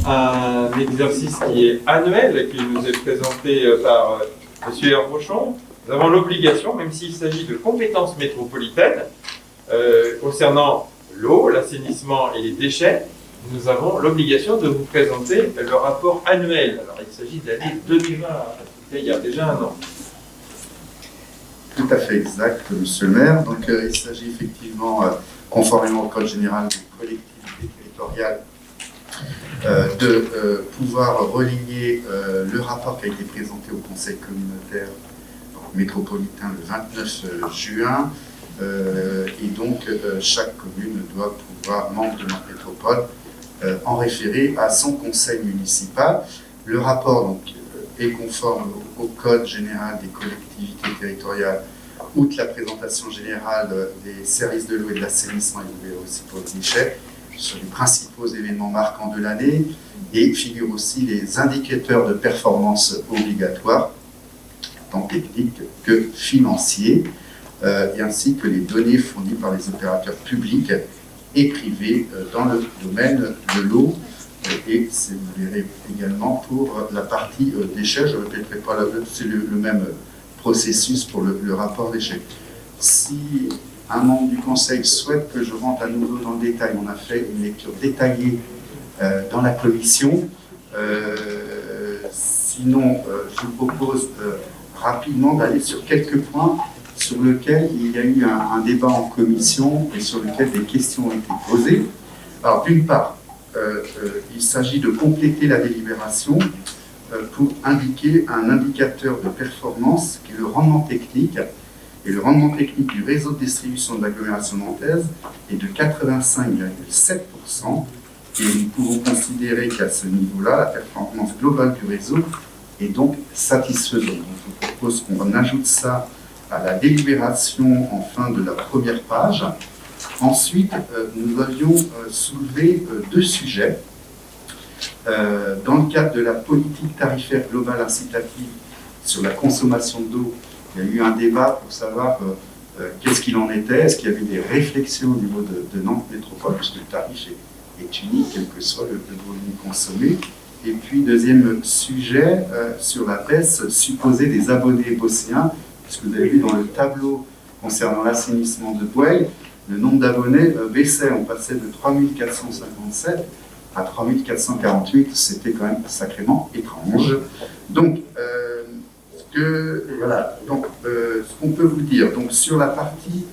un exercice qui est annuel, qui nous est présenté par M. Herbochon. Nous avons l'obligation, même s'il s'agit de compétences métropolitaines, concernant l'eau, l'assainissement et les déchets, nous avons l'obligation de vous présenter le rapport annuel. Alors, il s'agit de l'année 2020, il y a déjà un an. Tout à fait exact, monsieur le maire. Donc, il s'agit effectivement, conformément au Code général des collectivités territoriales, de pouvoir relier le rapport qui a été présenté au Conseil communautaire métropolitain le 29 juin. Et donc, chaque commune doit pouvoir, membre de notre métropole, en référer à son conseil municipal. Le rapport donc, est conforme au Code général des collectivités territoriales, outre la présentation générale des services de l'eau et de l'assainissement, et aussi pour les déchets, sur les principaux événements marquants de l'année, et figurent aussi les indicateurs de performance obligatoires, tant techniques que financiers, et ainsi que les données fournies par les opérateurs publics et privés dans le domaine de l'eau. Et vous verrez également pour la partie déchets, je ne répéterai pas là, c'est le même processus pour le rapport déchets. Si un membre du conseil souhaite que je rentre à nouveau dans le détail, on a fait une lecture détaillée dans la commission. Sinon, je vous propose rapidement d'aller sur quelques points sur lesquels il y a eu un débat en commission et sur lesquels des questions ont été posées. Alors, d'une part, il s'agit de compléter la délibération pour indiquer un indicateur de performance qui est le rendement technique. Et le rendement technique du réseau de distribution de l'agglomération nantaise est de 85,7%. Et nous pouvons considérer qu'à ce niveau-là, la performance globale du réseau est donc satisfaisante. Donc, je vous propose qu'on ajoute ça à la délibération en fin de la première page. Ensuite, nous avions soulevé deux sujets. Dans le cadre de la politique tarifaire globale incitative sur la consommation d'eau, il y a eu un débat pour savoir qu'est-ce qu'il en était, est-ce qu'il y avait des réflexions au niveau de Nantes Métropole, puisque le tarif est unique, quel que soit le volume consommé. Et puis, deuxième sujet, sur la baisse supposée des abonnés bosséens, puisque vous avez vu dans le tableau concernant l'assainissement de Boueil, le nombre d'abonnés baissait, on passait de 3457 à 3448, c'était quand même sacrément étrange. Donc, ce qu'on peut vous dire, donc sur la partie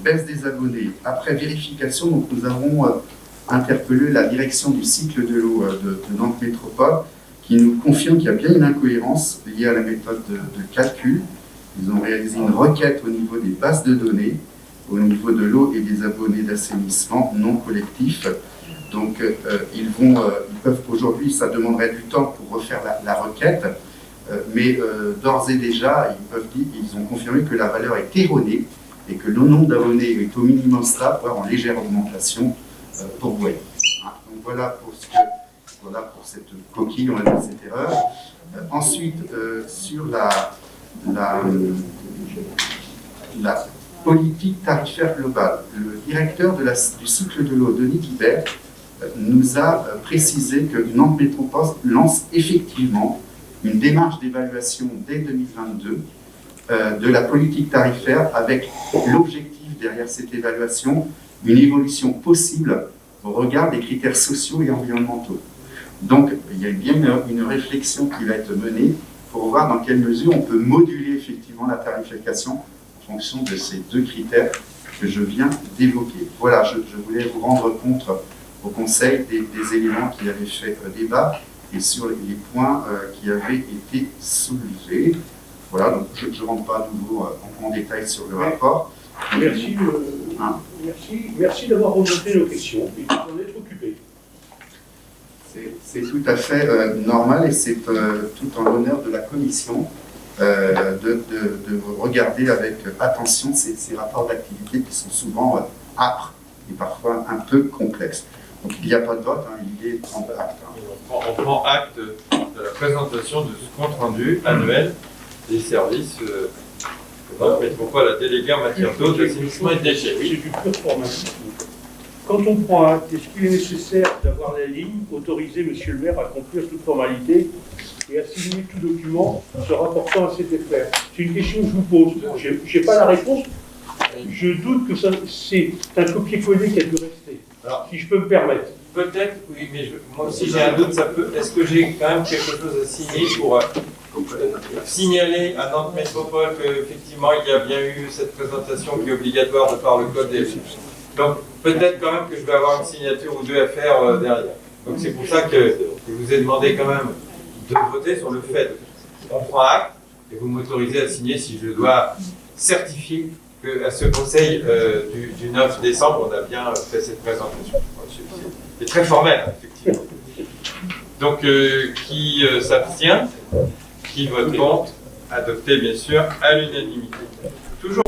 baisse des abonnés, après vérification, donc nous avons interpellé la direction du cycle de l'eau de Nantes Métropole, qui nous confirme qu'il y a bien une incohérence liée à la méthode de calcul. Ils ont réalisé une requête au niveau des bases de données, au niveau de l'eau et des abonnés d'assainissement non collectifs. Donc, ils peuvent aujourd'hui, ça demanderait du temps pour refaire la requête, mais d'ores et déjà, ils ont confirmé que la valeur est erronée et que le nombre d'abonnés est au minimum stable, voire en légère augmentation pour Boueil. Donc voilà pour cette coquille, on va dire cette erreur. Ensuite, sur la politique tarifaire globale, le directeur du cycle de l'eau, Denis Guibert, nous a précisé que Nantes Métropole lance effectivement une démarche d'évaluation dès 2022 de la politique tarifaire avec l'objectif derrière cette évaluation, une évolution possible au regard des critères sociaux et environnementaux. Donc, il y a bien une réflexion qui va être menée pour voir dans quelle mesure on peut moduler effectivement la tarification en fonction de ces deux critères que je viens d'évoquer. Voilà, je voulais vous rendre compte au Conseil des éléments qui avaient fait débat et sur les points qui avaient été soulevés. Voilà, donc je ne rentre pas à nouveau en détail sur le rapport. Merci d'avoir remonté nos questions et d'en être occupé. C'est tout à fait normal et c'est tout en l'honneur de la Commission de regarder avec attention ces rapports d'activité qui sont souvent âpres et parfois un peu complexes. Donc il n'y a pas de vote, l'idée est de prendre acte. On prend acte de la présentation de ce compte rendu annuel des services de Métropole à déléguer en matière d'eau, d'assainissement et de déchets. C'est du pur formalisme. quand on prend acte, est-ce qu'il est nécessaire d'avoir la ligne autoriser Monsieur le maire à conclure toute formalité et à signer tout document se rapportant à cet effet? C'est une question que je vous pose. Je n'ai pas la réponse. Je doute que c'est un copier-coller qui a dû rester. Alors, si je peux me permettre. Peut-être, oui, mais moi aussi j'ai un doute, ça peut. Est-ce que j'ai quand même quelque chose à signer pour signaler à Nantes Métropole qu'effectivement il y a bien eu cette présentation qui est obligatoire de par le code des... Donc peut-être quand même que je vais avoir une signature ou deux à faire derrière. Donc c'est pour ça que je vous ai demandé quand même de voter sur le fait qu'on prend acte et vous m'autorisez à signer si je dois certifier qu'à ce conseil du 9 décembre, on a bien fait cette présentation. C'est très formel, effectivement. Donc, qui s'abstient, qui vote contre, adopté bien sûr à l'unanimité.